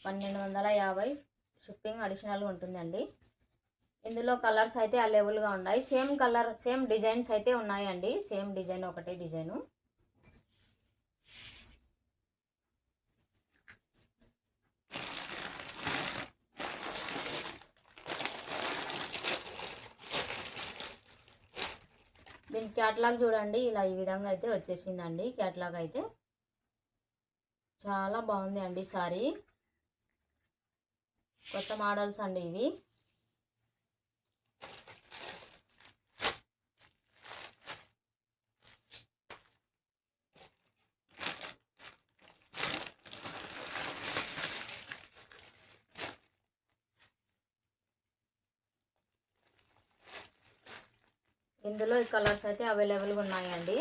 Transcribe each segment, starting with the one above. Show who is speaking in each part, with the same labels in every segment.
Speaker 1: 1250 shipping అడిషనల్గా ఉంటుందండి. ఇందులో కలర్స్ అయితే అవైలబుల్గా ఉన్నాయి. సేమ్ కలర్ సేమ్ డిజైన్స్ అయితే ఉన్నాయండి. సేమ్ డిజైన్ ఒకటే డిజైను. దీని క్యాటలాగ్ చూడండి. ఇలా ఈ విధంగా అయితే వచ్చేసిందండి. క్యాటలాగ్ అయితే చాలా బాగుంది అండి. సారీ కొత్త మోడల్స్ అండి ఇవి. ఇందులో ఈ కలర్స్ అయితే అవైలబుల్గా ఉన్నాయండి.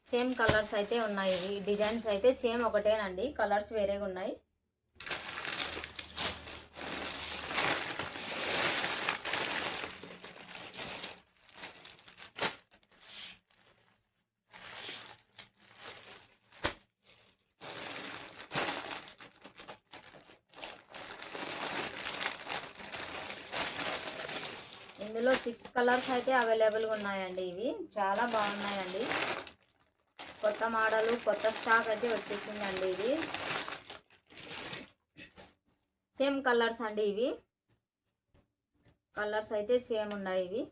Speaker 1: సేమ్ కలర్స్ అయితే ఉన్నాయి. ఇవి డిజైన్స్ అయితే సేమ్ ఒకటేనండి, కలర్స్ వేరేగా ఉన్నాయి. ఇందులో 6 కలర్స్ అయితే అవైలబుల్గా ఉన్నాయండి. ఇవి చాలా బాగున్నాయండి. కొత్త మోడలు కొత్త స్టాక్ అయితే వచ్చేసిందండి. ఇది సేమ్ కలర్స్ అండి. ఇవి కలర్స్ అయితే సేమ్ ఉన్నాయి. ఇవి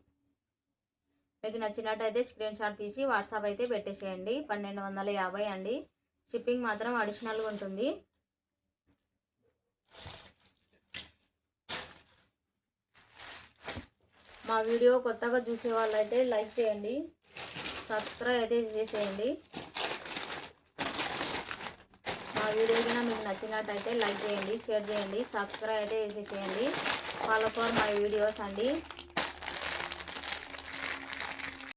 Speaker 1: మీకు నచ్చినట్టయితే స్క్రీన్ షాట్ తీసి వాట్సాప్ అయితే పెట్టేసేయండి. 1250 అండి. షిప్పింగ్ మాత్రం అడిషనల్గా ఉంటుంది. మా వీడియో కొత్తగా చూసే వాళ్ళైతే లైక్ చేయండి, సబ్స్క్రైబ్ అయితే చేసేయండి. మా వీడియో కన్నా మీకు నచ్చినట్టయితే లైక్ చేయండి, షేర్ చేయండి, సబ్స్క్రైబ్ అయితే చేసేయండి. ఫాలో ఫర్ మై వీడియోస్ అండి.